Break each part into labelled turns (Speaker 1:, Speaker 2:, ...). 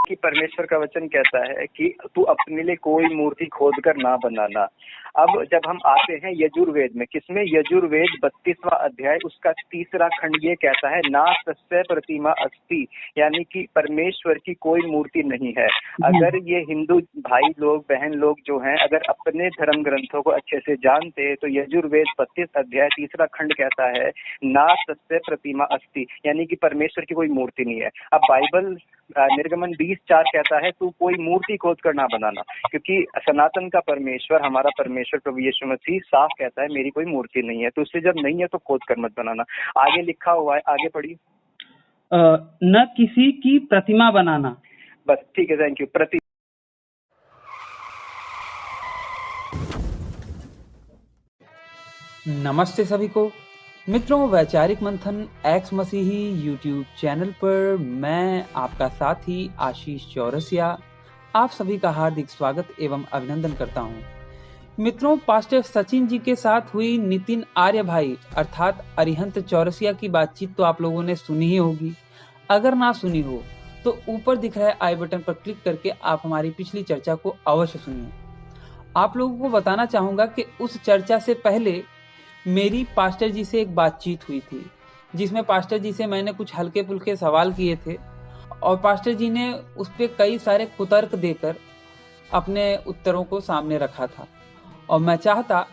Speaker 1: कि परमेश्वर का वचन कहता है कि तू अपने लिए कोई मूर्ति खोद कर ना बनाना। अब जब हम आते हैं यजुर्वेद में, किसमें? यजुर्वेद 32वां अध्याय उसका 3रा खंड ये कहता है, ना तस्य प्रतिमा अस्ति, यानी कि परमेश्वर की कोई मूर्ति नहीं है। अगर ये हिंदू भाई लोग बहन लोग जो हैं अगर अपने धर्म ग्रंथों को अच्छे से जानते तो यजुर्वेद 32 अध्याय 3रा खंड कहता है, ना तस्य प्रतिमा अस्ति, यानी कि परमेश्वर की कोई मूर्ति नहीं है। अब बाइबल निर्गमन 20:4 कहता है तू कोई मूर्ति खोद कर ना बनाना, क्योंकि सनातन का परमेश्वर, हमारा परमेश्वर प्रभु यीशु मसीह साफ कहता है मेरी कोई मूर्ति नहीं है। तो उससे जब नहीं है तो खोद कर मत बनाना। आगे लिखा हुआ है, आगे पढ़िए।
Speaker 2: न किसी की प्रतिमा बनाना।
Speaker 1: बस ठीक है, थैंक यू।
Speaker 2: नमस्ते सभी को मित्रों, वैचारिक मंथन एक्स मसीही यूट्यूब चैनल पर मैं आपका साथी आशीष चौरसिया आप सभी का हार्दिक स्वागत एवं अभिनंदन करता हूं। मित्रों, पास्टर सचिन जी के साथ हुई नितिन आर्य भाई अर्थात अरिहंत चौरसिया की बातचीत तो आप लोगों ने सुनी ही होगी। अगर ना सुनी हो तो ऊपर दिख रहे आई बटन पर क्लिक करके आप हमारी पिछली चर्चा को अवश्य सुनिए। आप लोगों को बताना चाहूंगा कि उस चर्चा से पहले मेरी पास्टर जी से एक बातचीत हुई थी, जिसमें पास्टर जी से मैंने कुछ हल्के फुल्के सवाल किए थे और पास्टर जी ने उस पर कई सारे कुतर्क देकर अपने उत्तरों को सामने रखा था। और मैं चाहता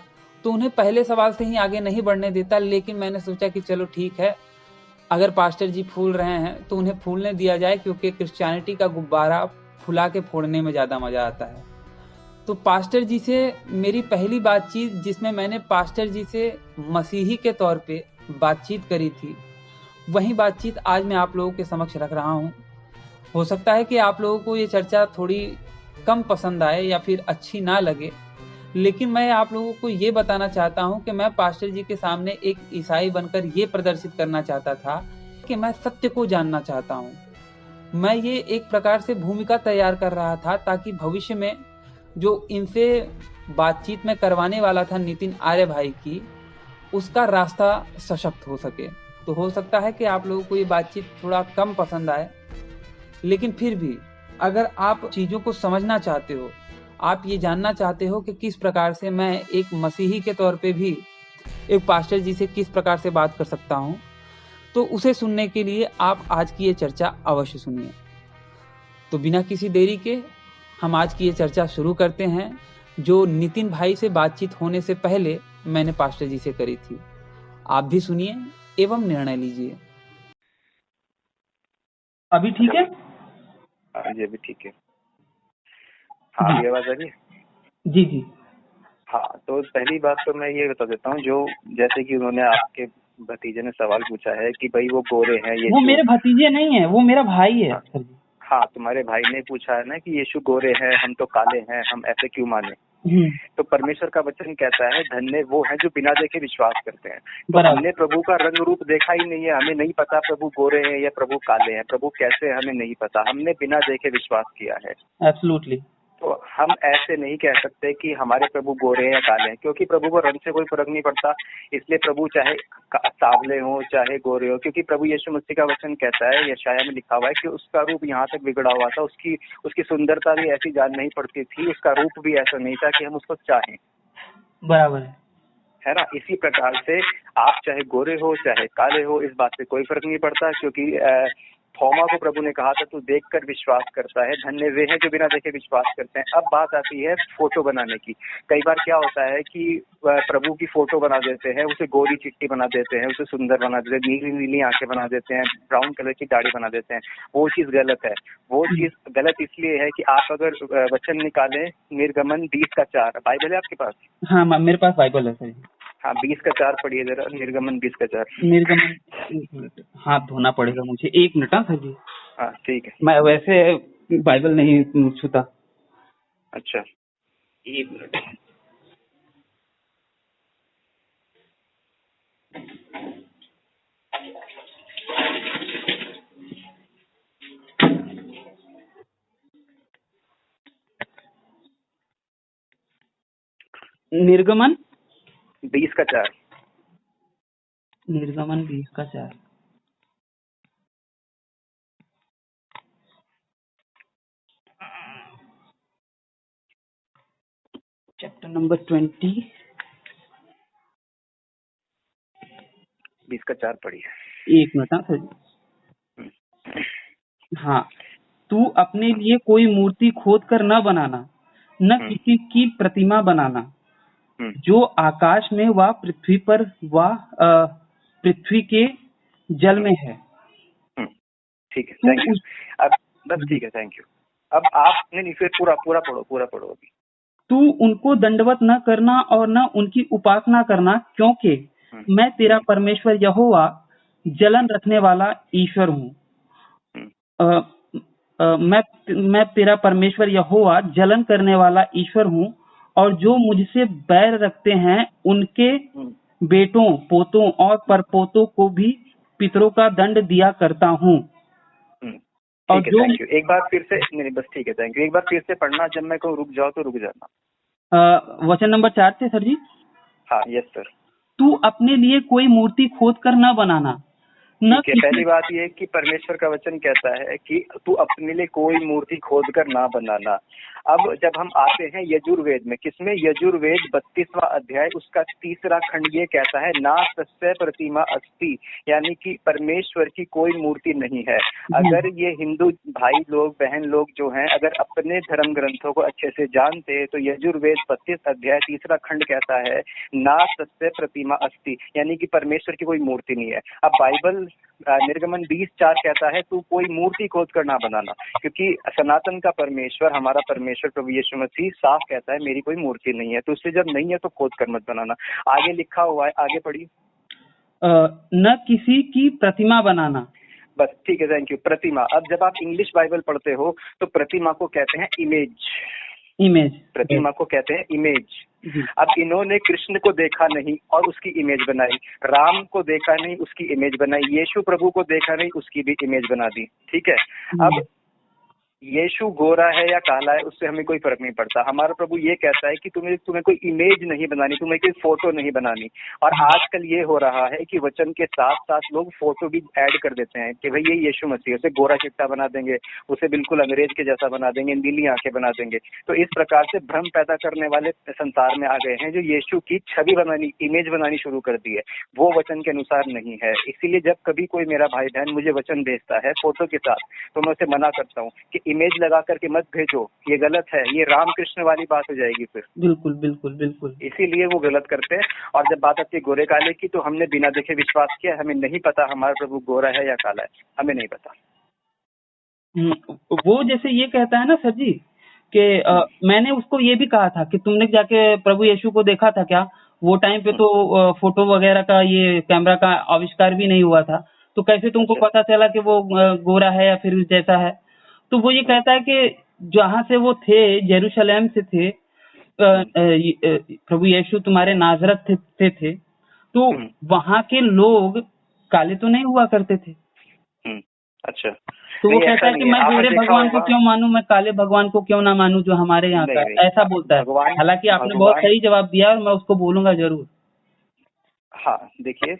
Speaker 2: तो उन्हें पहले सवाल से ही आगे नहीं बढ़ने देता, लेकिन मैंने सोचा कि चलो ठीक है, अगर पास्टर जी फूल रहे हैं तो उन्हें फूलने दिया जाए, क्योंकि क्रिश्चियनिटी का गुब्बारा फुला के फोड़ने में ज़्यादा मज़ा आता है। तो पास्टर जी से मेरी पहली बातचीत, जिसमें मैंने पास्टर जी से मसीही के तौर पे बातचीत करी थी, वही बातचीत आज मैं आप लोगों के समक्ष रख रहा हूँ। हो सकता है कि आप लोगों को ये चर्चा थोड़ी कम पसंद आए या फिर अच्छी ना लगे, लेकिन मैं आप लोगों को ये बताना चाहता हूँ कि मैं पास्टर जी के सामने एक ईसाई बनकर ये प्रदर्शित करना चाहता था कि मैं सत्य को जानना चाहता हूँ। मैं ये एक प्रकार से भूमिका तैयार कर रहा था ताकि भविष्य में जो इनसे बातचीत में करवाने वाला था नितिन आर्य भाई की, उसका रास्ता सशक्त हो सके। तो हो सकता है कि आप लोगों को ये बातचीत थोड़ा कम पसंद आए, लेकिन फिर भी अगर आप चीज़ों को समझना चाहते हो, आप ये जानना चाहते हो कि किस प्रकार से मैं एक मसीही के तौर पे भी एक पास्टर जी से किस प्रकार से बात कर सकता हूँ, तो उसे सुनने के लिए आप आज की ये चर्चा अवश्य सुनिए। तो बिना किसी देरी के हम आज की ये चर्चा शुरू करते हैं, जो नितिन भाई से बातचीत होने से पहले मैंने पास्टर जी से करी थी। आप भी सुनिए एवं निर्णय लीजिए। अभी ठीक है?
Speaker 1: ये भी ठीक है। हाँ, ये आवाज आ रही है?
Speaker 2: जी जी।
Speaker 1: हाँ, तो पहली बात तो मैं ये बता देता हूँ, जो जैसे कि उन्होंने आपके भतीजे ने सवाल पूछा है कि भाई वो गोरे हैं, ये
Speaker 2: वो मेरे भतीजे नहीं है, वो मेरा भाई है।
Speaker 1: हाँ, तुम्हारे भाई ने पूछा है ना कि यीशु गोरे हैं, हम तो काले हैं, हम ऐसे क्यों माने? तो परमेश्वर का वचन कहता है धन्य वो है जो बिना देखे विश्वास करते हैं। तो हमने प्रभु का रंग रूप देखा ही नहीं है, हमें नहीं पता प्रभु गोरे हैं या प्रभु काले हैं, प्रभु कैसे हमें नहीं पता, हमने बिना देखे विश्वास किया है।
Speaker 2: एब्सोल्युटली।
Speaker 1: तो हम ऐसे नहीं कह सकते कि हमारे प्रभु गोरे हैं या काले हैं, क्योंकि प्रभु को रंग से कोई फर्क नहीं पड़ता। इसलिए प्रभु चाहे सांवले हो चाहे गोरे हो, क्योंकि प्रभु यीशु मसीह का वचन कहता है, यशाया में लिखा हुआ है कि उसका रूप यहाँ तक बिगड़ा हुआ था, उसकी सुंदरता भी ऐसी जान नहीं पड़ती थी, उसका रूप भी ऐसा नहीं था कि हम उसको चाहें।
Speaker 2: बराबर
Speaker 1: है ना? इसी प्रकार से आप चाहे गोरे हो चाहे काले हो, इस बात से कोई फर्क नहीं पड़ता, क्योंकि थोमा को प्रभु ने कहा था तू देखकर विश्वास करता है, धन्य वे हैं जो बिना देखे विश्वास करते हैं। अब बात आती है फोटो बनाने की। कई बार क्या होता है कि प्रभु की फोटो बना देते हैं, उसे गोरी चिट्टी बना देते हैं, उसे सुंदर बना देते हैं, नीली नीली आंखें बना देते हैं, ब्राउन कलर की दाढ़ी बना देते हैं। वो चीज गलत है। वो चीज गलत इसलिए है कि आप अगर वचन निकालें, निर्गमन 20:4 बाइबल है आपके पास?
Speaker 2: हाँ, मेरे पास बाइबल है सर।
Speaker 1: हाँ, 20:4 पढ़िए जरा, निर्गमन 20:4।
Speaker 2: निर्गमन, हाथ धोना पड़ेगा मुझे, 1 मिनट। हाँ सर जी।
Speaker 1: हाँ ठीक है।
Speaker 2: मैं वैसे बाइबल नहीं छूता।
Speaker 1: अच्छा, 1 मिनट।
Speaker 2: निर्गमन
Speaker 1: 20:4।
Speaker 2: निर्गमन 20:4। चैप्टर नंबर 20
Speaker 1: 20 का 4 पढ़िए।
Speaker 2: 1 मिनट। हाँ सर। हाँ, तू अपने लिए कोई मूर्ति खोद कर न बनाना, न किसी की प्रतिमा बनाना जो आकाश में व पृथ्वी पर व पृथ्वी के जल में है।
Speaker 1: ठीक है, थैंक यू। अब बस ठीक है, थैंक यू। अब आपने नहीं, फिर पूरा पढ़ो अभी।
Speaker 2: तू उनको दंडवत न करना और न उनकी उपासना करना, क्योंकि मैं तेरा परमेश्वर यहोवा जलन रखने वाला ईश्वर हूँ। मैं तेरा परमेश्वर यहोवा जलन करने वाला ईश्वर हूँ, और जो मुझसे बैर रखते हैं उनके बेटों, पोतों और परपोतों को भी पितरों का दंड दिया करता हूँ।
Speaker 1: ठीक है, थैंक यू। एक बार फिर से, नहीं बस ठीक है, थैंक यू। एक बार फिर से पढ़ना, जब मैं कहूँ रुक जाओ तो रुक जाना।
Speaker 2: वचन नंबर 4 से सर जी।
Speaker 1: हाँ, यस सर।
Speaker 2: तू अपने लिए कोई मूर्ति खोद कर न बनाना।
Speaker 1: ठीक है, पहली बात ये कि परमेश्वर का वचन कहता है कि तू अपने लिए कोई मूर्ति खोद कर ना बनाना। अब जब हम आते हैं यजुर्वेद में, किसमें? यजुर्वेद 32वां अध्याय, उसका 3रा खंड ये कहता है, ना तस्य प्रतिमा अस्ति, यानी कि परमेश्वर की कोई मूर्ति नहीं है। अगर ये हिंदू भाई लोग, बहन लोग जो हैं, अगर अपने धर्म ग्रंथों को अच्छे से जानते तो यजुर्वेद 32 अध्याय 3रा खंड कहता है, ना तस्य प्रतिमा अस्ति, यानी कि परमेश्वर की कोई मूर्ति नहीं है। अब बाइबल निर्गमन 20:4 कहता है, तू कोई मूर्ति खोद कर ना बनाना, क्योंकि सनातन का परमेश्वर, हमारा परमेश्वर प्रभु यीशु मसीह साफ कहता है, मेरी कोई मूर्ति नहीं है। तो उससे जब नहीं है तो खोद कर मत बनाना। आगे लिखा हुआ है, आगे पढ़िए।
Speaker 2: न किसी की प्रतिमा बनाना।
Speaker 1: बस ठीक है, थैंक यू। प्रतिमा, अब जब आप इंग्लिश बाइबल पढ़ते हो तो प्रतिमा को कहते हैं इमेज। प्रतिमा को कहते हैं इमेज। अब इन्होंने कृष्ण को देखा नहीं और उसकी इमेज बनाई, राम को देखा नहीं उसकी इमेज बनाई, यीशु प्रभु को देखा नहीं उसकी भी इमेज बना दी। ठीक है, अब यीशु गोरा है या काला है उससे हमें कोई फर्क नहीं पड़ता। हमारा प्रभु ये कहता है कि तुम्हें कोई इमेज नहीं बनानी, तुम्हें कोई फोटो नहीं बनानी। और आजकल ये हो रहा है कि वचन के साथ साथ लोग फोटो भी ऐड कर देते हैं कि भाई ये यीशु मसीह, उसे गोरा चिट्टा बना देंगे, उसे बिल्कुल अंग्रेज के जैसा बना देंगे, नीली आंखें बना देंगे। तो इस प्रकार से भ्रम पैदा करने वाले संसार में आ गए हैं, जो यीशु की छवि बनानी, इमेज बनानी शुरू कर दी है। वो वचन के अनुसार नहीं है। इसीलिए जब कभी कोई मेरा भाई बहन मुझे वचन भेजता है फोटो के साथ, तो मैं उसे मना करता हूँ कि इमेज लगा करके मत भेजो, ये गलत है, ये रामकृष्ण वाली बात हो जाएगी फिर।
Speaker 2: बिल्कुल बिल्कुल बिल्कुल। इसीलिए
Speaker 1: वो गलत करते हैं। और जब बात आती है गोरे काले की, तो हमने बिना देखे विश्वास किया, हमें नहीं पता हमारा प्रभु गोरा है या काला है, हमें नहीं पता।
Speaker 2: वो जैसे ये कहता है ना सर जी कि मैंने उसको ये भी कहा था कि तुमने जाके प्रभु यीशु को देखा था क्या? वो टाइम पे तो फोटो वगैरह का, ये कैमरा का आविष्कार भी नहीं हुआ था, तो कैसे तुमको पता चला कि वो गोरा है या फिर जैसा है? तो वो ये कहता है कि जहाँ से वो थे, जेरूशलेम से थे, प्रभु यीशु तुम्हारे नाजरत थे, तो वहाँ के लोग काले तो नहीं हुआ करते थे।
Speaker 1: अच्छा,
Speaker 2: तो वो कहता है कि मैं गोरे भगवान को क्यों मानूं, मैं काले भगवान को क्यों ना मानूं जो हमारे यहाँ का, ऐसा बोलता है। हालांकि आपने बहुत सही जवाब दिया और मैं उसको बोलूंगा जरूर।
Speaker 1: हाँ, देखिए,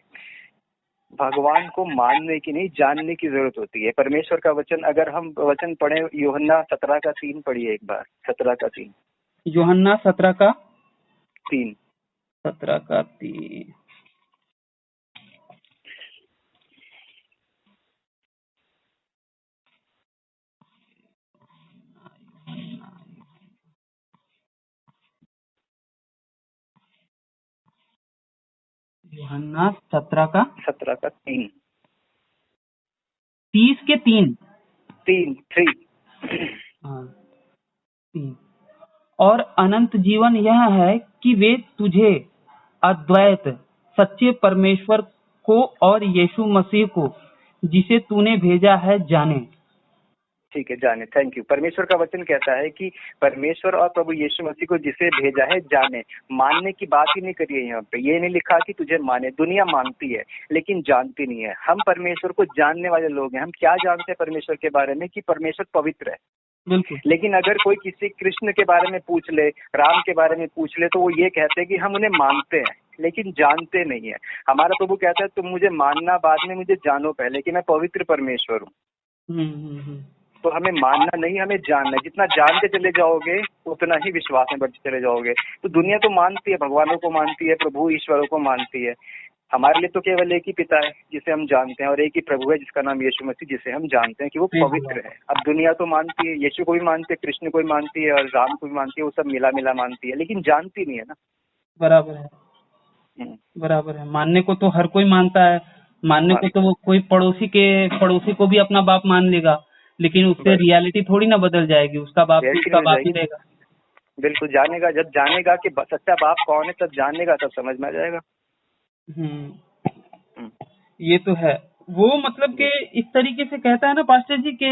Speaker 1: भगवान को मानने की नहीं, जानने की जरूरत होती है। परमेश्वर का वचन, अगर हम वचन पढ़े, यूहन्ना 17:3 पढ़िए एक बार। 17:3।
Speaker 2: यूहन्ना 17:3।
Speaker 1: 17:3।
Speaker 2: यूहन्ना 17:3। 30 के 3।
Speaker 1: 3।
Speaker 2: हाँ, 3। और अनंत जीवन यह है कि वे तुझे, अद्वैत सच्चे परमेश्वर को और यीशु मसीह को जिसे तूने भेजा है, जाने।
Speaker 1: ठीक है, जाने। Thank you. परमेश्वर का वचन कहता है कि परमेश्वर और प्रभु यीशु मसीह को जिसे भेजा है, जाने। मानने की बात ही नहीं करी है यहाँ पे। ये नहीं लिखा कि तुझे माने। दुनिया मानती है लेकिन जानती नहीं है। हम परमेश्वर को जानने वाले लोग हैं। हम क्या जानते हैं परमेश्वर के बारे में? कि परमेश्वर पवित्र है।
Speaker 2: बिल्कुल।
Speaker 1: लेकिन अगर कोई किसी कृष्ण के बारे में पूछ ले, राम के बारे में पूछ ले, तो वो ये कहते हैं कि हम उन्हें मानते हैं लेकिन जानते नहीं है। हमारा प्रभु कहता है, तुम मुझे मानना बाद में, मुझे जानो पहले कि मैं पवित्र परमेश्वर हूँ। तो हमें मानना नहीं, हमें जानना है। जितना जानते चले जाओगे उतना ही विश्वास में बढ़ते चले जाओगे। तो दुनिया तो मानती है, भगवानों को मानती है, प्रभु ईश्वरों को मानती है। हमारे लिए तो केवल एक ही पिता है जिसे हम जानते हैं, और एक ही प्रभु है जिसका नाम यीशु मसीह, जिसे हम जानते हैं कि वो पवित्र है। अब दुनिया तो मानती है, यीशु को भी मानती है, कृष्ण को भी मानती है, और राम को भी मानती है, वो सब मिला मिला मानती है, लेकिन जानती नहीं है ना।
Speaker 3: बराबर है, बराबर है। मानने को तो हर कोई मानता है, मानने को तो कोई पड़ोसी को भी अपना बाप मान लेगा, लेकिन उससे रियलिटी थोड़ी ना बदल जाएगी, उसका बाप ही रहेगा।
Speaker 1: बिल्कुल जानेगा, जब जानेगा कि सच्चा बाप कौन है, तब जानेगा, तब समझ में आ जाएगा।
Speaker 3: ये तो है। वो मतलब कि इस तरीके से कहता है ना पास्टर जी के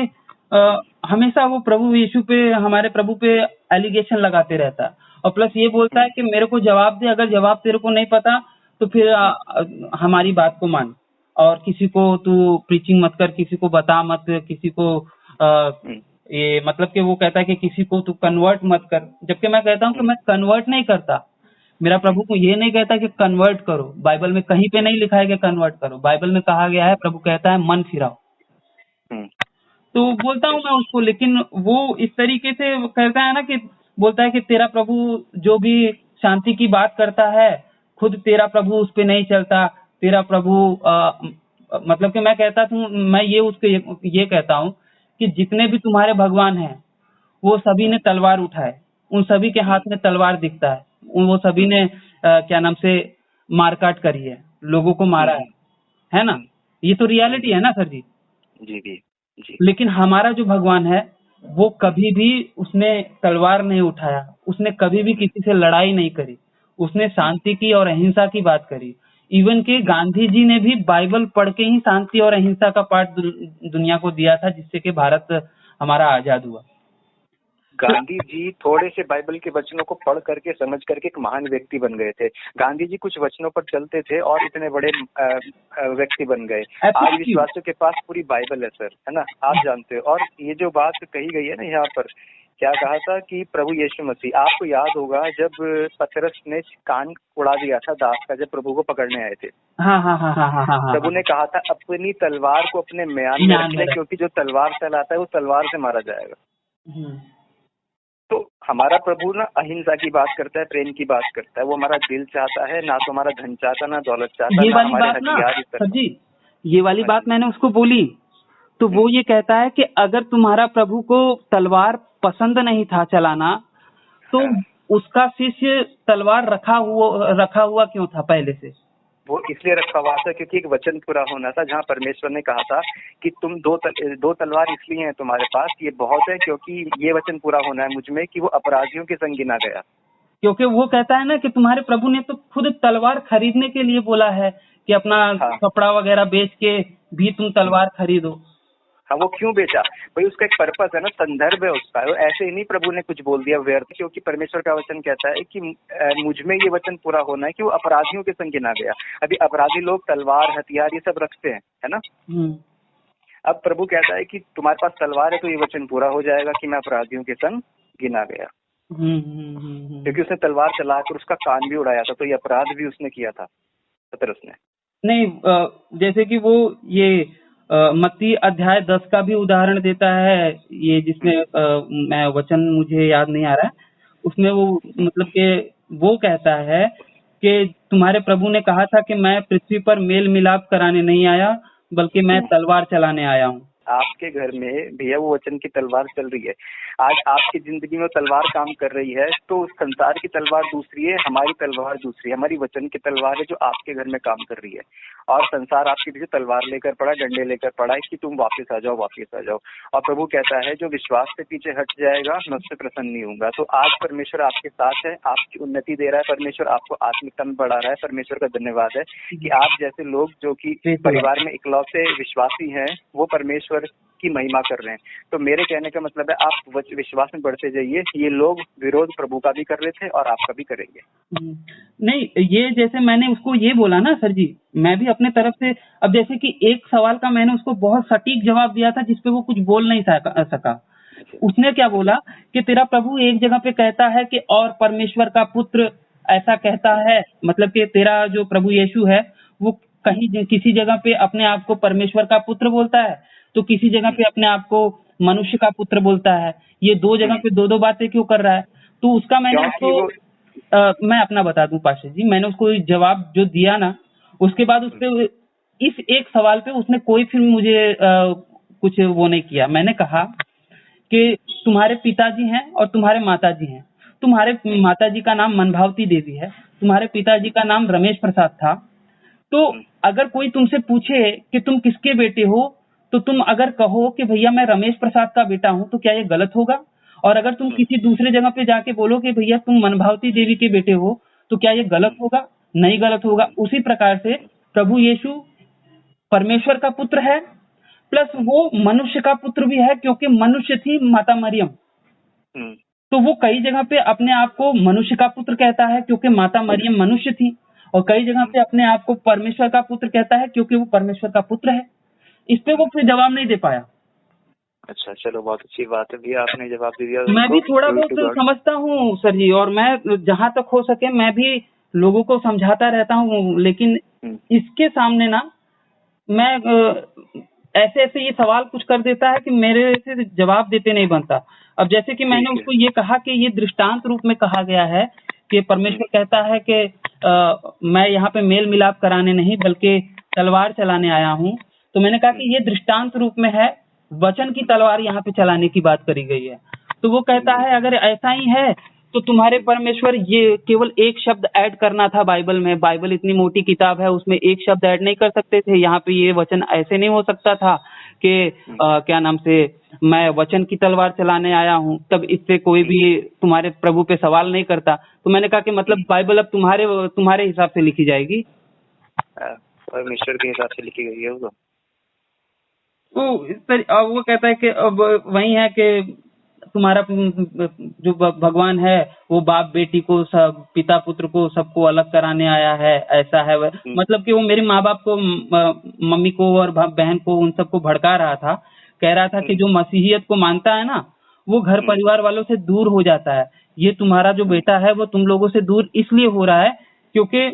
Speaker 3: हमेशा वो प्रभु यीशु पे, हमारे प्रभु पे एलिगेशन लगाते रहता है, और प्लस ये बोलता है कि मेरे को जवाब दे, अगर जवाब तेरे को नहीं पता तो फिर हमारी बात को मान, और किसी को तू प्रीचिंग मत कर, किसी को बता मत, किसी को ये मतलब कि वो कहता है कि किसी को तू कन्वर्ट मत कर, जबकि मैं कहता हूँ कि मैं कन्वर्ट नहीं करता। मेरा प्रभु को ये नहीं कहता कि कन्वर्ट करो, बाइबल में कहीं पे नहीं लिखा है कि कन्वर्ट करो, बाइबल में कहा गया है, प्रभु कहता है मन फिराओ। तो बोलता हूँ मैं उसको, लेकिन वो इस तरीके से कहता है ना कि बोलता है कि तेरा प्रभु जो भी शांति की बात करता है, खुद तेरा प्रभु उस पे नहीं चलता, तेरा प्रभु मतलब कि मैं ये कहता हूँ कि जितने भी तुम्हारे भगवान हैं वो सभी ने तलवार उठाए, उन सभी के हाथ में तलवार दिखता है, वो सभी ने क्या नाम से मारकाट करी है, लोगों को मारा है ना। ये तो रियलिटी है ना सर जी।
Speaker 1: जी।
Speaker 3: लेकिन हमारा जो भगवान है वो कभी भी उसने तलवार नहीं उठाया, उसने कभी भी किसी से लड़ाई नहीं करी, उसने शांति की और अहिंसा की बात करी। इवन के गांधी जी ने भी बाइबल पढ़ के ही शांति और अहिंसा का पाठ दुनिया को दिया था, जिससे कि भारत हमारा आजाद हुआ।
Speaker 1: गांधी जी थोड़े से बाइबल के वचनों को पढ़ करके समझ करके एक महान व्यक्ति बन गए थे। गांधी जी कुछ वचनों पर चलते थे और इतने बड़े व्यक्ति बन गए। आज विश्वासियों के पास पूरी बाइबल है सर, है ना, आप जानते हो। और ये जो बात कही गई है ना यहाँ पर, क्या कहा था कि प्रभु यीशु मसीह, आपको याद होगा जब पतरस ने कान उड़ा दिया था दास का, जब प्रभु को पकड़ने आए थे। प्रभु ने कहा था अपनी तलवार को अपने म्यान में रखने, क्योंकि जो तलवार चलाता है वो तलवार से मारा जाएगा। तो हमारा प्रभु ना अहिंसा की बात करता है, प्रेम की बात करता है। वो हमारा दिल चाहता है, ना तो हमारा धन चाहता, ना दौलत चाहता,
Speaker 3: ना हमारे हथियार। जी ये वाली बात मैंने उसको बोली, तो वो ये कहता है कि अगर तुम्हारा प्रभु को तलवार पसंद नहीं था चलाना, तो उसका शिष्य तलवार रखा हुआ क्यों था पहले से?
Speaker 1: वो इसलिए रखा हुआ था क्योंकि एक वचन पूरा होना था, जहाँ परमेश्वर ने कहा था कि तुम दो तलवार इसलिए हैं तुम्हारे पास, ये बहुत है क्योंकि ये वचन पूरा होना है मुझ में कि वो अपराधियों के संग गिना गया।
Speaker 3: क्योंकि वो कहता है ना कि तुम्हारे प्रभु ने तो खुद तलवार खरीदने के लिए बोला है कि अपना कपड़ा वगैरह बेच के भी तुम तलवार खरीदो।
Speaker 1: हाँ, वो क्यों बेचा भाई, उसका एक पर्पस है ना, संदर्भ है उसका। ऐसे ही नहीं प्रभु ने कुछ बोल दिया व्यर्थ, क्योंकि परमेश्वर का वचन कहता है कि मुझ में ये वचन पूरा होना है कि वो अपराधियों के संग गिना गया। अभी अपराधी लोग तलवार हथियार ये सब रखते हैं, है ना। अब प्रभु कहता है कि तुम्हारे पास तलवार है तो ये वचन पूरा हो जाएगा कि मैं अपराधियों के संग गिना गया। क्योंकि उसने तलवार चलाकर उसका कान भी उड़ाया था, तो ये अपराध भी उसने किया था पतरस ने।
Speaker 3: नहीं, जैसे कि वो ये मत्ती अध्याय 10 का भी उदाहरण देता है, ये जिसमें मैं वचन मुझे याद नहीं आ रहा है, उसमें वो मतलब कि वो कहता है कि तुम्हारे प्रभु ने कहा था कि मैं पृथ्वी पर मेल मिलाप कराने नहीं आया, बल्कि मैं तलवार चलाने आया हूँ।
Speaker 1: आपके घर में भैया वो वचन की तलवार चल रही है, आज आपकी जिंदगी में तलवार काम कर रही है, तो संसार की तलवार दूसरी है, हमारी तलवार दूसरी है। हमारी वचन की तलवार है जो आपके घर में काम कर रही है, और संसार आपके पीछे तलवार लेकर पड़ा, डंडे लेकर पड़ा है कि तुम वापस आ जाओ, वापस आ जाओ। और प्रभु कहता है जो विश्वास से पीछे हट जाएगा मैं उससे प्रसन्न नहीं होऊंगा। तो आज परमेश्वर आपके साथ है, आपकी उन्नति दे रहा है, परमेश्वर आपको आत्मिकता में बढ़ा रहा है। परमेश्वर का धन्यवाद है कि आप जैसे लोग जो कि परिवार में इकलौते विश्वासी हैं, वो परमेश्वर की महिमा कर रहे हैं। तो मेरे कहने का मतलब है आप विश्वास में बढ़ते जाइए। ये लोग विरोध प्रभु का भी कर रहे थे और आपका भी करेंगे।
Speaker 3: नहीं, ये जैसे मैंने उसको ये बोला ना सर जी, मैं भी अपने तरफ से, अब जैसे कि एक सवाल का मैंने उसको बहुत सटीक जवाब दिया था जिसपे वो कुछ बोल नहीं सका। उसने क्या बोला कि तेरा प्रभु एक जगह पे कहता है कि और परमेश्वर का पुत्र ऐसा कहता है, मतलब कि तेरा जो प्रभु यीशु है वो कहीं किसी जगह पे अपने आप को परमेश्वर का पुत्र बोलता है, तो किसी जगह पे अपने आप को मनुष्य का पुत्र बोलता है। ये दो जगह पे दो बातें क्यों कर रहा है? तो उसका मैंने
Speaker 1: क्योंकि
Speaker 3: उसको
Speaker 1: वो
Speaker 3: मैं अपना बता दूं पाशा जी, मैंने उसको जवाब जो दिया ना, उसके बाद उसपे इस एक सवाल पे उसने कोई फिर मुझे कुछ वो नहीं किया। मैंने कहा कि तुम्हारे पिताजी हैं और तुम्हारे माताजी हैं। तुम्हारे माताजी का नाम मनभावती देवी है, तुम्हारे पिताजी का नाम रमेश प्रसाद था। तो अगर कोई तुमसे पूछे कि तुम किसके बेटे हो, तो तुम अगर कहो कि भैया मैं रमेश प्रसाद का बेटा हूँ, तो क्या ये गलत होगा? और अगर तुम किसी दूसरे जगह पे जाके बोलो कि भैया तुम मनभावती देवी के बेटे हो, तो क्या ये गलत होगा? नहीं गलत होगा। उसी प्रकार से प्रभु यीशु परमेश्वर का पुत्र है, प्लस वो मनुष्य का पुत्र भी है, क्योंकि मनुष्य थी माता मरियम। तो वो कई जगह पे अपने आप को मनुष्य का पुत्र कहता है क्योंकि माता मरियम मनुष्य थी, और कई जगह पे अपने आप को परमेश्वर का पुत्र कहता है क्योंकि वो परमेश्वर का पुत्र है। इस पे वो फिर जवाब नहीं दे पाया।
Speaker 1: अच्छा, चलो बहुत अच्छी बात है भैया, आपने जवाब दे दिया।
Speaker 3: मैं भी थोड़ा
Speaker 1: Glory to
Speaker 3: बहुत
Speaker 1: God।
Speaker 3: समझता हूँ सर जी, और मैं जहां तक हो सके मैं भी लोगों को समझाता रहता हूँ, लेकिन इसके सामने ना मैं ऐसे ऐसे ये सवाल कुछ कर देता है कि मेरे से जवाब देते नहीं बनता। अब जैसे कि मैंने उसको ये कहा कि ये दृष्टांत रूप में कहा गया है कि परमेश्वर कहता है कि मैं यहाँ पे मेल मिलाप कराने नहीं बल्कि तलवार चलाने आया हूँ। तो मैंने कहा कि ये दृष्टांत रूप में है, वचन की तलवार यहाँ पे चलाने की बात करी गई है। तो वो कहता है अगर ऐसा ही है तो तुम्हारे परमेश्वर ये केवल एक शब्द ऐड करना था बाइबल में। बाइबल इतनी मोटी किताब है, उसमें एक शब्द ऐड नहीं कर सकते थे। यहाँ पे ये वचन ऐसे नहीं हो सकता था कि क्या नाम से मैं वचन की तलवार चलाने आया हूँ, तब इससे कोई भी तुम्हारे प्रभु पे सवाल नहीं करता। तो मैंने कहा कि मतलब बाइबल अब तुम्हारे हिसाब से लिखी जाएगी।
Speaker 1: परमेश्वर के हिसाब से लिखी गई है वो।
Speaker 3: अब वो कहता है कि अब वही है कि तुम्हारा जो भगवान है वो बाप बेटी को सब पिता पुत्र को सबको अलग कराने आया है, ऐसा है। मतलब कि वो मेरे माँ बाप को मम्मी को और बहन को उन सबको भड़का रहा था, कह रहा था कि जो मसीहियत को मानता है ना वो घर परिवार वालों से दूर हो जाता है। ये तुम्हारा जो बेटा है वो तुम लोगों से दूर इसलिए हो रहा है क्योंकि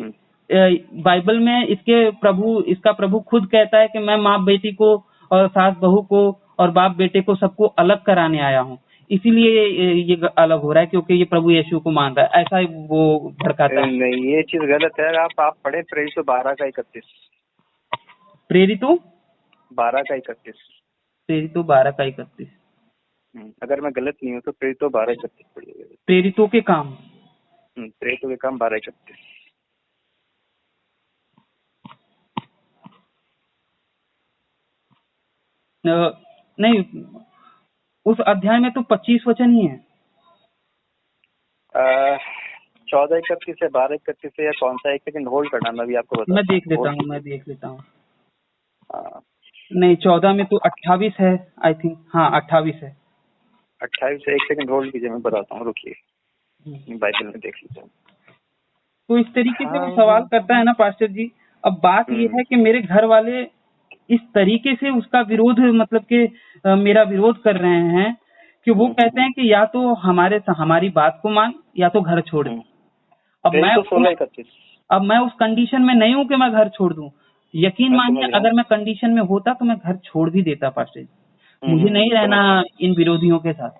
Speaker 3: बाइबल में इसका प्रभु खुद कहता है कि मैं माँ बेटी को और सास बहू को और बाप बेटे को सबको अलग कराने आया हूँ, इसीलिए ये अलग हो रहा है क्योंकि ये प्रभु यीशु को मान रहा है, ऐसा ही वो भड़काता है।
Speaker 1: नहीं, ये चीज गलत है। आप पढ़े प्रेरित 12 का 31।
Speaker 3: प्रेरितों
Speaker 1: 12 का 31।
Speaker 3: प्रेरितों 12 का 31।
Speaker 1: अगर मैं गलत नहीं हूँ तो प्रेरितों 12:31 पढ़िएगा।
Speaker 3: प्रेरितों के काम
Speaker 1: प्रेरितों के काम 12:31।
Speaker 3: नहीं, उस अध्याय में तो 25 वचन ही है।
Speaker 1: 14:31 से 12:31 से या कौन सा? एक सेकंड होल्ड करना, मैं भी आपको बताता हूँ।
Speaker 3: मैं देख लेता हूँ। नहीं, 14 में तो 28 है आई थिंक। हाँ 28 है।
Speaker 1: 28 से एक सेकंड होल्ड कीजिए, मैं बताता हूँ, रुकिए बाइबल में देख लीजिए।
Speaker 3: तो इस तरीके से वो सवाल करता है ना पास्टर जी। अब बात ये है कि मेरे घर वाले इस तरीके से उसका विरोध मतलब कि मेरा विरोध कर रहे हैं कि वो कहते हैं कि या तो हमारी बात को मान या तो घर छोड़ दे। अब मैं उस कंडीशन में नहीं हूँ कि मैं घर छोड़ दूं। यकीन मानिए अगर मैं कंडीशन में होता तो मैं घर छोड़ भी देता पास्टर जी। मुझे नहीं रहना इन विरोधियों के साथ।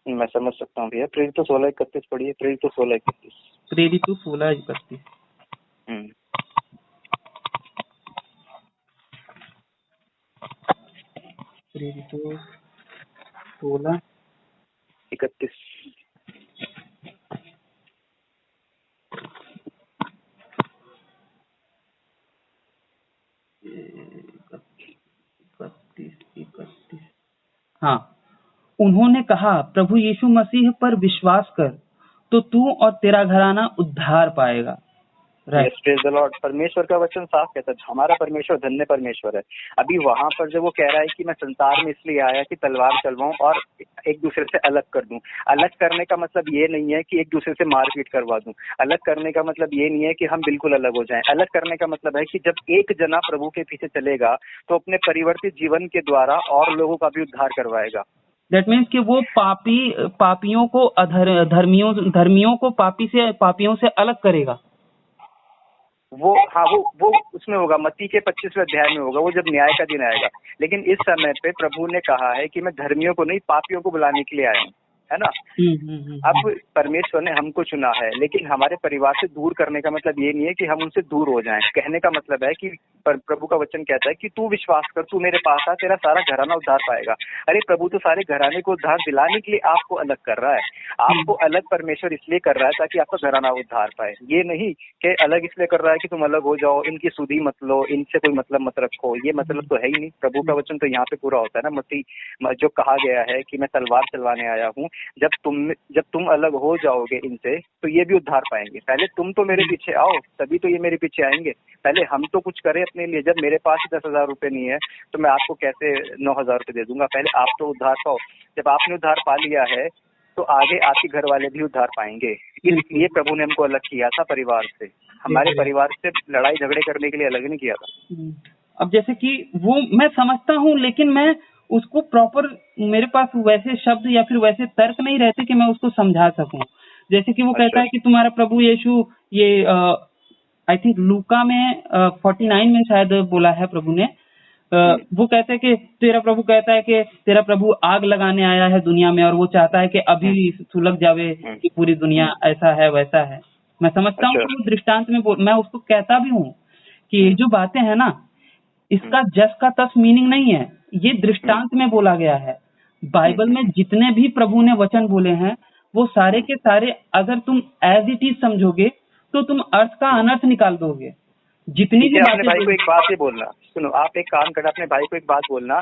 Speaker 1: मैं समझ सकता हूँ भैया। प्रेरित 16:31 पढ़िए। प्रेरित 16:31।
Speaker 3: प्रेरित 16:31। प्रेरित 16:31। हाँ, उन्होंने कहा प्रभु यीशु मसीह पर विश्वास कर तो तू और तेरा घराना उद्धार पाएगा।
Speaker 1: Yes, praise the Lord. परमेश्वर का वचन साफ कहता है हमारा परमेश्वर धन्य परमेश्वर है। अभी वहां पर जब वो कह रहा है कि मैं संसार में इसलिए आया कि तलवार चलवाऊं और एक दूसरे से अलग कर दूं। अलग करने का मतलब ये नहीं है कि एक दूसरे से मारपीट करवा दूं। अलग करने का मतलब ये नहीं है कि हम बिल्कुल अलग हो जाएं। अलग करने का मतलब है कि जब एक जना प्रभु के पीछे चलेगा तो अपने परिवर्तित जीवन के द्वारा और लोगों का भी उद्धार करवाएगा।
Speaker 3: दैट मीन्स कि वो पापियों को धर्मियों को पापियों से अलग करेगा।
Speaker 1: वो उसमें होगा, मत्ती के 25वें अध्याय में होगा, वो जब न्याय का दिन आएगा। लेकिन इस समय पे प्रभु ने कहा है कि मैं धर्मियों को नहीं पापियों को बुलाने के लिए आया हूँ। है ना। अब परमेश्वर ने हमको चुना है, लेकिन हमारे परिवार से दूर करने का मतलब ये नहीं है कि हम उनसे दूर हो जाएं। कहने का मतलब है कि प्रभु का वचन कहता है कि तू विश्वास कर, तू मेरे पास आ, तेरा सारा घराना उद्धार पाएगा। अरे प्रभु तो सारे घराने को उद्धार दिलाने के लिए आपको अलग कर रहा है। आपको अलग परमेश्वर इसलिए कर रहा है ताकि आपका घराना उद्धार पाए। ये नहीं कि अलग इसलिए कर रहा है कि तुम अलग हो जाओ, इनकी सुधी मत लो, इनसे कोई मतलब मत रखो। ये मतलब तो है ही नहीं। प्रभु का वचन तो यहाँ पे पूरा होता है ना, मत्ती जो कहा गया है कि मैं तलवार चलवाने आया हूँ। जब तुम अलग हो जाओगे इनसे तो ये भी उद्धार पाएंगे। पहले तुम तो मेरे पीछे आओ, तभी तो ये मेरे पीछे आएंगे। पहले हम तो कुछ करें अपने लिए। जब मेरे पास 10,000 रुपए नहीं है तो मैं आपको कैसे 9,000 रुपए दे दूंगा। पहले आप तो उद्धार पाओ। जब आपने उद्धार पा लिया है तो आगे आपके घर वाले भी उद्धार पाएंगे। इसलिए प्रभु ने हमको अलग किया था परिवार से। हमारे परिवार से लड़ाई झगड़े करने के लिए अलग नहीं किया था।
Speaker 3: अब जैसे कि वो मैं समझता हूँ, लेकिन मैं उसको प्रॉपर, मेरे पास वैसे शब्द या फिर वैसे तर्क नहीं रहते कि मैं उसको समझा सकूं। जैसे कि वो कहता है कि तुम्हारा प्रभु यीशु, ये आई थिंक लूका में 49 में शायद बोला है प्रभु ने। वो कहते हैं कि तेरा प्रभु कहता है कि तेरा प्रभु आग लगाने आया है दुनिया में, और वो चाहता है कि अभी सुलग जावे कि पूरी दुनिया ऐसा है वैसा है। मैं समझता हूँ कि वो दृष्टांत में मैं उसको कहता भी हूँ कि ये जो बातें हैं ना, इसका जस का तस मीनिंग नहीं है, ये दृष्टांत में बोला गया है। बाइबल में जितने भी प्रभु ने वचन बोले हैं वो सारे के सारे अगर तुम एज इट इज समझोगे तो तुम अर्थ का अनर्थ निकाल दोगे। जितनी भी
Speaker 1: अपने भाई को एक बात ही बोलना, सुनो, आप एक काम करना, अपने भाई को एक बात बोलना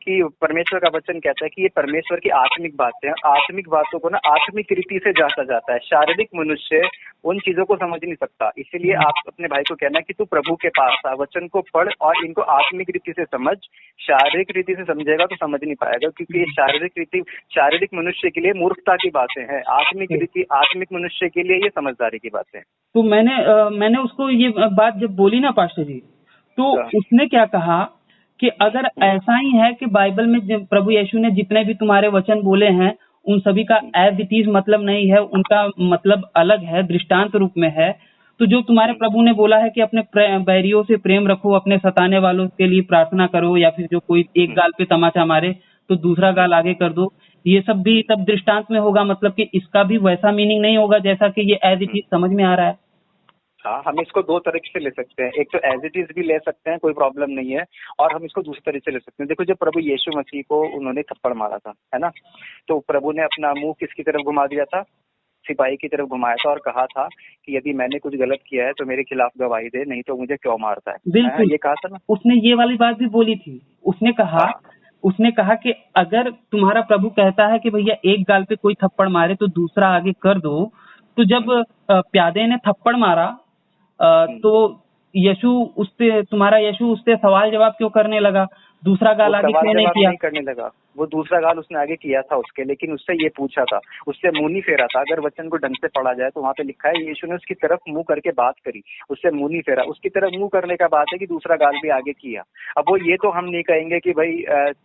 Speaker 1: कि परमेश्वर का वचन कहता है कि ये परमेश्वर की आत्मिक बातें हैं। आत्मिक बातों को ना आत्मिक रीति से जांचा जाता है। शारीरिक मनुष्य उन चीजों को समझ नहीं सकता। इसीलिए आप अपने भाई को कहना कि तू प्रभु के पास आ, वचन को पढ़ और इनको आत्मिक रीति से समझ। शारीरिक रीति से समझेगा तो समझ नहीं पाएगा, क्योंकि ये शारीरिक रीति शारीरिक मनुष्य के लिए मूर्खता की बातें हैं। आत्मिक रीति आत्मिक मनुष्य के लिए ये समझदारी की बातें हैं।
Speaker 3: तो मैंने उसको ये बात जब बोली ना पास्टर जी, तो उसने क्या कहा कि अगर ऐसा ही है कि बाइबल में प्रभु यीशु ने जितने भी तुम्हारे वचन बोले हैं उन सभी का एज इट इज मतलब नहीं है, उनका मतलब अलग है, दृष्टांत रूप में है, तो जो तुम्हारे प्रभु ने बोला है कि अपने बैरियों से प्रेम रखो, अपने सताने वालों के लिए प्रार्थना करो, या फिर जो कोई एक गाल पे तमाचा मारे तो दूसरा गाल आगे कर दो, ये सब भी तब दृष्टांत में होगा। मतलब कि इसका भी वैसा मीनिंग नहीं होगा जैसा कि ये एज इट इज समझ में आ रहा है।
Speaker 1: हाँ, हम इसको दो तरीके से ले सकते हैं। एक तो एज इट इज भी ले सकते हैं, कोई प्रॉब्लम नहीं है, और हम इसको दूसरे तरीके से ले सकते हैं। देखो, जब प्रभु यीशु मसीह को उन्होंने थप्पड़ मारा था, है ना, तो प्रभु ने अपना मुंह किसकी तरफ घुमा दिया था? सिपाही की तरफ घुमाया था और कहा था कि यदि मैंने कुछ गलत किया है तो मेरे खिलाफ गवाही दे, नहीं तो मुझे क्यों मारता है।
Speaker 3: बिल्कुल,
Speaker 1: ये कहा था ना
Speaker 3: उसने, ये वाली बात भी बोली थी। उसने कहा कि अगर तुम्हारा प्रभु कहता है कि भैया एक गाल पे कोई थप्पड़ मारे तो दूसरा आगे कर दो, तो जब प्यादे ने थप्पड़ मारा तो तुम्हारा यीशु उससे सवाल जवाब क्यों करने लगा? दूसरा गाल आगे क्यों नहीं किया?
Speaker 1: नहीं करने लगा। वो दूसरा गाल उसने आगे किया था उसके, लेकिन उससे ये पूछा था, उससे मुंह नहीं फेरा था। अगर वचन को ढंग से पढ़ा जाए तो वहाँ पे लिखा है यीशु ने उसकी तरफ मुंह करके बात करी, उससे मुंह नहीं फेरा। उसकी तरफ मुंह करने का बात है कि दूसरा गाल भी आगे किया। अब वो ये तो हम नहीं कहेंगे कि भाई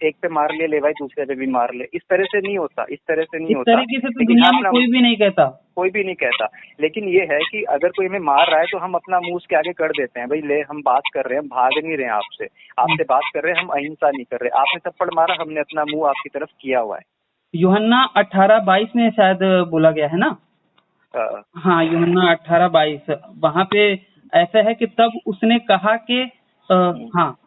Speaker 1: एक पे मार ले भाई दूसरे पे भी मार ले। इस तरह से नहीं होता, इस तरह से नहीं होता।
Speaker 3: तो दुनिया में कोई भी नहीं कहता,
Speaker 1: कोई भी नहीं कहता। लेकिन ये है कि अगर कोई हमें मार रहा है तो हम अपना मुंह उसके आगे कर देते हैं। भाई ले, हम बात कर रहे हैं, हम भाग नहीं रहे हैं आपसे बात कर रहे हैं, हम अहिंसा नहीं कर रहे। आपने थप्पड़ मारा, हमने अपना मुंह आपकी तरफ किया हुआ है।
Speaker 3: यूहन्ना 18:22 में शायद बोला गया है ना। हाँ, यूहन्ना 18:22 वहाँ पे ऐसा है कि तब उसने कहा कि हाँ,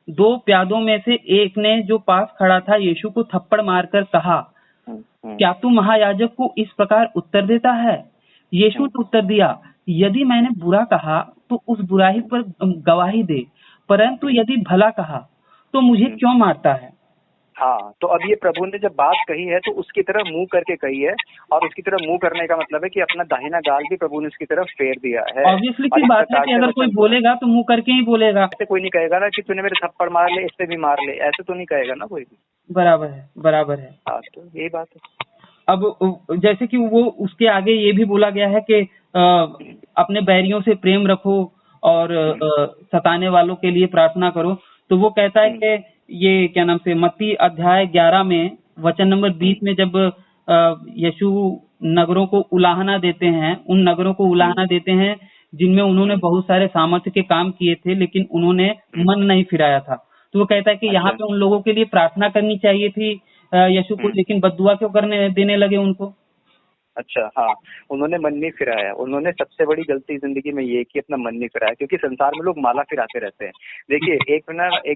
Speaker 3: दो प्यादों में से एक ने जो पास खड़ा था यीशु को थप्पड़ मारकर कहा, क्या तू महायाजक को इस प्रकार उत्तर देता है? यीशु ने उत्तर दिया, यदि मैंने बुरा कहा तो उस बुराई पर गवाही दे, परंतु यदि भला कहा तो मुझे क्यों मारता है?
Speaker 1: हाँ, तो अब ये प्रभु ने जब बात कही है तो उसकी तरफ मुंह करके कही है, और उसकी तरफ मुंह करने का मतलब है कि अपना दाहिना गाल भी प्रभु ने उसकी तरफ फेर दिया है।
Speaker 3: ऑब्वियसली की बात है कि अगर कोई बोलेगा तो मुंह करके ही बोलेगा।
Speaker 1: ऐसे कोई नहीं कहेगा ना कि तूने मेरे थप्पड़ मार ले, इससे भी मार ले, ऐसे तो नहीं कहेगा ना कोई भी।
Speaker 3: बराबर है।
Speaker 1: हाँ, तो यही बात है।
Speaker 3: अब जैसे कि वो उसके आगे ये भी बोला गया है कि अपने बैरियों से प्रेम रखो और सताने वालों के लिए प्रार्थना करो। तो वो कहता है कि ये क्या नाम से मत्ती अध्याय 11 में वचन नंबर 20 में जब यीशु नगरों को उलाहना देते हैं, उन नगरों को उलाहना देते हैं जिनमें उन्होंने बहुत सारे सामर्थ्य के काम किए थे, लेकिन उन्होंने मन नहीं फिराया था। तो वो कहता है कि यहाँ पे उन लोगों के लिए प्रार्थना करनी चाहिए थी यीशु को, लेकिन बददुआ क्यों करने देने लगे उनको?
Speaker 1: अच्छा, हाँ, उन्होंने मन नहीं फिराया। उन्होंने सबसे बड़ी गलती जिंदगी में ये की अपना मन नहीं फिराया, क्योंकि संसार में लोग माला फिराते रहते हैं। देखिए, एक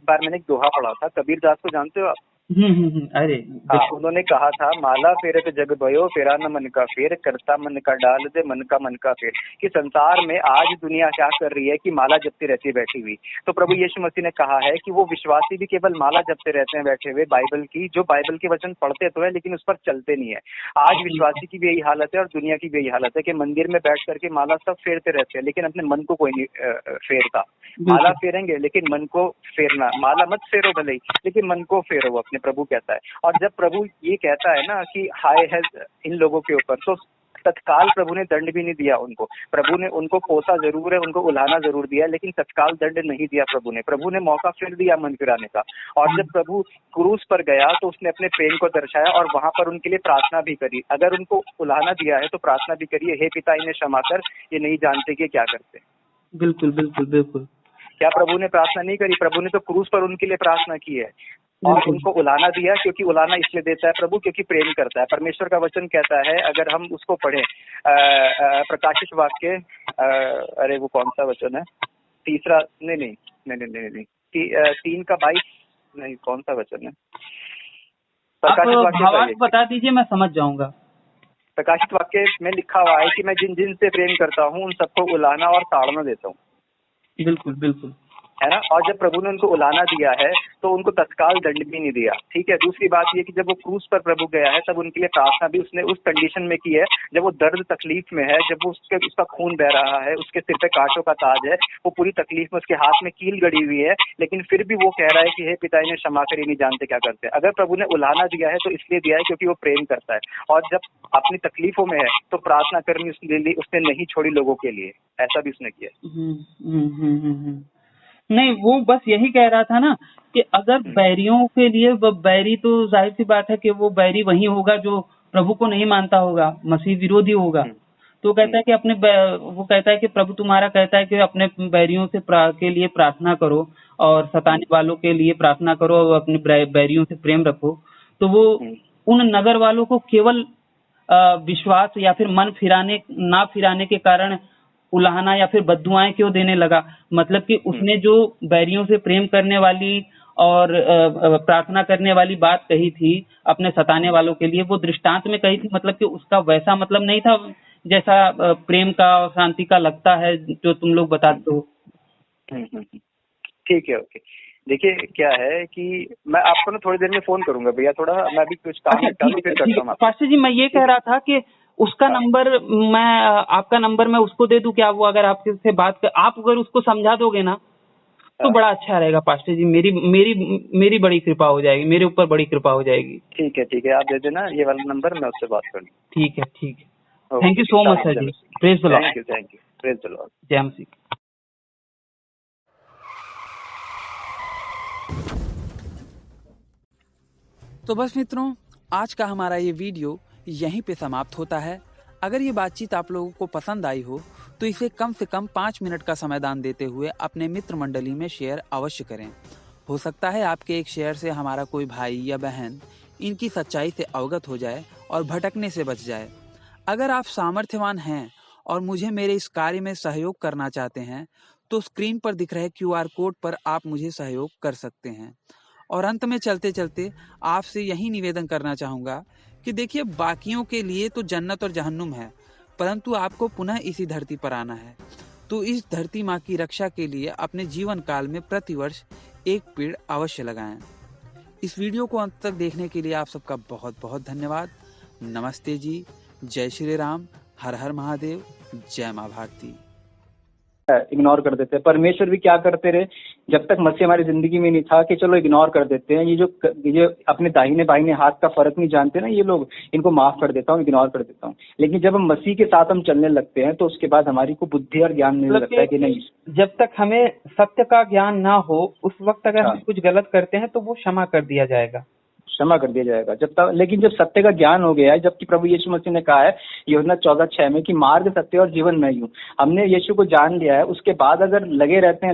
Speaker 1: बार मैंने एक दोहा पढ़ा था, कबीरदास को जानते हो आप?
Speaker 3: अरे
Speaker 1: हाँ, उन्होंने कहा था, माला फेरे तो जग भयो, फेरा न मन का फेर, करता मन का डाल दे, मन का फेर। कि संसार में आज दुनिया क्या कर रही है कि माला जपती रहती है बैठी हुई। तो प्रभु यीशु मसीह ने कहा है कि वो विश्वासी भी केवल माला जपते रहते हैं बैठे हुए, बाइबल की, जो बाइबल के वचन पढ़ते तो है लेकिन उस पर चलते नहीं है। आज विश्वासी की भी यही हालत है और दुनिया की भी यही हालत है कि मंदिर में बैठ करके माला सब फेरते रहते हैं, लेकिन अपने मन को कोई नहीं फेरता। माला फेरेंगे लेकिन मन को फेरना, माला मत फेरो भले ही, लेकिन मन को फेरो, वो अपने प्रभु कहता है। और जब प्रभु ये कहता है ना कि हाय है इन लोगों के ऊपर, तो तत्काल प्रभु ने दंड भी नहीं दिया उनको। प्रभु ने उनको कोसा जरूर है, उनको उल्हाना जरूर दिया, लेकिन तत्काल दंड नहीं दिया प्रभु ने। प्रभु ने मौका फिर दिया मन फिराने का। और जब प्रभु क्रूस पर गया तो उसने अपने प्रेम को दर्शाया और वहां पर उनके लिए प्रार्थना भी करी। अगर उनको उल्हाना दिया है तो प्रार्थना भी करिए, हे पिता इन्हें क्षमा कर, ये नहीं जानते कि क्या करते।
Speaker 3: बिल्कुल बिल्कुल बिल्कुल।
Speaker 1: क्या प्रभु ने प्रार्थना नहीं करी? प्रभु ने तो क्रूस पर उनके लिए प्रार्थना की है और उनको उलाना दिया, क्योंकि उलाना इसलिए देता है प्रभु क्योंकि प्रेम करता है। परमेश्वर का वचन कहता है, अगर हम उसको पढ़ें, प्रकाशित वाक्य, अरे वो कौन सा वचन है, तीसरा, नहीं, 3:22, नहीं, कौन सा वचन है?
Speaker 3: प्रकाशित वाक्य बता दीजिए, मैं समझ जाऊंगा।
Speaker 1: प्रकाशित वाक्य में लिखा हुआ है कि मैं जिन जिन से प्रेम करता हूँ उन सबको उलाना और ताड़ना देता हूँ।
Speaker 3: बिल्कुल बिल्कुल,
Speaker 1: है ना। और जब प्रभु ने उनको उलाना दिया है तो उनको तत्काल दंड भी नहीं दिया। ठीक है। दूसरी बात ये कि जब वो क्रूस पर प्रभु गया है तब उनके लिए प्रार्थना भी उसने उस कंडीशन में की है जब वो दर्द तकलीफ में है, जब वो उसका खून बह रहा है, उसके सिर पे कांटों का ताज है, वो पूरी तकलीफ में, उसके हाथ में कील गड़ी हुई है, लेकिन फिर भी वो कह रहा है कि हे पिता इन्हें क्षमा कर, नहीं जानते क्या करते। अगर प्रभु ने उलाना दिया है तो इसलिए दिया है क्योंकि वो प्रेम करता है, और जब अपनी तकलीफों में है तो प्रार्थना करनी उसने नहीं छोड़ी लोगों के लिए, ऐसा भी उसने किया।
Speaker 3: नहीं, वो बस यही कह रहा था ना कि अगर बैरियों के लिए, बैरी तो जाहिर सी बात है कि वो बैरी वही होगा जो प्रभु को नहीं मानता होगा, मसीह विरोधी होगा। तो कहता है कि वो कहता है कि प्रभु तुम्हारा कहता है कि अपने बैरियों से के लिए प्रार्थना करो और सताने वालों के लिए प्रार्थना करो और अपने बैरियों से प्रेम रखो। तो वो उन नगर वालों को केवल विश्वास या फिर मन ना फिराने के कारण उलाहना या फिर बद्दुआएं क्यों देने लगा? मतलब कि उसने जो बैरियों से प्रेम करने वाली और प्रार्थना करने वाली बात कही थी अपने सताने वालों के लिए, वो दृष्टांत में कही थी, मतलब कि उसका वैसा मतलब नहीं था जैसा प्रेम का और शांति का लगता है जो तुम लोग बताते हो।
Speaker 1: ठीक है, ओके। देखिए क्या है कि मैं आपको ना थोड़ी देर में फोन करूंगा भैया, थोड़ा मैं भी कुछ काम निपटा लूं, फिर करता हूं।
Speaker 3: पास्टर जी, मैं ये कह रहा था कि उसका नंबर, मैं आपका नंबर मैं उसको दे दूं क्या? वो अगर आपसे बात कर, आप अगर उसको समझा दोगे ना तो बड़ा अच्छा रहेगा पास्टर जी। मेरी बड़ी कृपा हो जाएगी, मेरे ऊपर बड़ी कृपा हो जाएगी।
Speaker 1: ठीक है, आप दे देना ये वाला नंबर, मैं उससे बात कर लूं।
Speaker 3: ठीक है। Thank you so much sir ji. Praise the Lord.
Speaker 1: Thank you. Praise the Lord.
Speaker 3: जय मसीह।
Speaker 2: तो बस मित्रों, आज का हमारा ये वीडियो यहीं पे समाप्त होता है। अगर ये बातचीत आप लोगों को पसंद आई हो तो इसे कम से कम 5 मिनट का समाधान देते हुए अपने मित्र मंडली में शेयर अवश्य करें। हो सकता है आपके एक शेयर से हमारा कोई भाई या बहन इनकी सच्चाई से अवगत हो जाए और भटकने से बच जाए। अगर आप सामर्थ्यवान हैं और मुझे मेरे इस कार्य में सहयोग करना चाहते हैं तो स्क्रीन पर दिख रहे QR कोड पर आप मुझे सहयोग कर सकते हैं। और अंत में चलते चलते आपसे यही निवेदन करना चाहूँगा कि देखिए, बाकियों के लिए तो जन्नत और जहन्नुम है, परंतु आपको पुनः इसी धरती पर आना है। तो इस धरती माँ की रक्षा के लिए अपने जीवन काल में प्रतिवर्ष एक पेड़ अवश्य लगाएं। इस वीडियो को अंत तक देखने के लिए आप सबका बहुत बहुत धन्यवाद। नमस्ते जी, जय श्री राम, हर हर महादेव, जय माँ भारती।
Speaker 1: इग्नोर कर देते हैं। परमेश्वर भी क्या करते रहे, जब तक मसीह हमारी जिंदगी में नहीं था कि चलो इग्नोर कर देते हैं, ये अपने दाहिने बाहिने हाथ का फर्क नहीं जानते ना ये लोग, इनको माफ कर देता हूँ, इग्नोर कर देता हूँ। लेकिन जब हम मसीह के साथ हम चलने लगते हैं तो उसके बाद हमारी को बुद्धि और ज्ञान मिलने लगता है कि नहीं,
Speaker 3: जब तक हमें सत्य का ज्ञान ना हो उस वक्त अगर हम कुछ गलत करते हैं तो वो क्षमा कर दिया जाएगा।
Speaker 1: क्षमा कर दिया जाएगा जब तक, लेकिन जब सत्य का ज्ञान हो गया है, जबकि प्रभु यीशु मसीह ने कहा है यूहन्ना 14:6 में कि मार्ग, सत्य और जीवन मैं ही हूँ। हमने यीशु को जान लिया है, उसके बाद अगर लगे रहते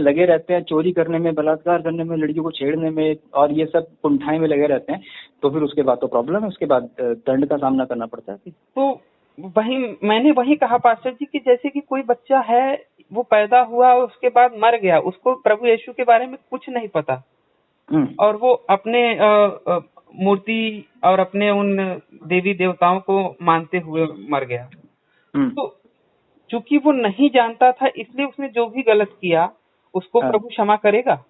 Speaker 1: हैं चोरी करने में, बलात्कार करने में, लड़कियों को छेड़ने में और ये सब कुंठाई में लगे रहते हैं, तो फिर उसके बाद तो प्रॉब्लम है, उसके बाद दंड का सामना करना पड़ता है।
Speaker 3: तो मैंने वही कहा पास्टर जी कि जैसे कि कोई बच्चा है, वो पैदा हुआ और उसके बाद मर गया, उसको प्रभु यीशु के बारे में कुछ नहीं पता और वो अपने मूर्ति और अपने उन देवी देवताओं को मानते हुए मर गया। तो चूंकि वो नहीं जानता था, इसलिए उसने जो भी गलत किया उसको प्रभु क्षमा करेगा।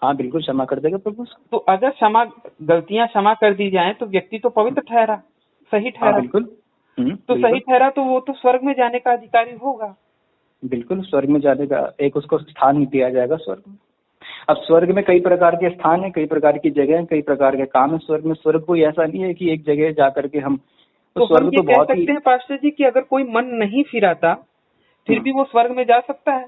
Speaker 1: हाँ बिल्कुल क्षमा कर देगा प्रभु।
Speaker 3: तो अगर गलतियां क्षमा कर दी जाए तो व्यक्ति तो पवित्र ठहरा, सही ठहरा।
Speaker 1: बिल्कुल।
Speaker 3: तो सही ठहरा तो वो तो स्वर्ग में जाने का अधिकारी होगा।
Speaker 1: बिल्कुल, स्वर्ग में जाने का एक उसको स्थान दिया जाएगा स्वर्ग में। अब स्वर्ग में कई प्रकार के स्थान है, कई प्रकार की जगह है, कई प्रकार के काम है स्वर्ग में। स्वर्ग कोई ऐसा नहीं है कि एक जगह जा करके हम
Speaker 3: तो स्वर्ग तो बहुत कह सकते हैं पास्टर जी कि अगर कोई मन नहीं फिराता फिर भी वो स्वर्ग में जा सकता है।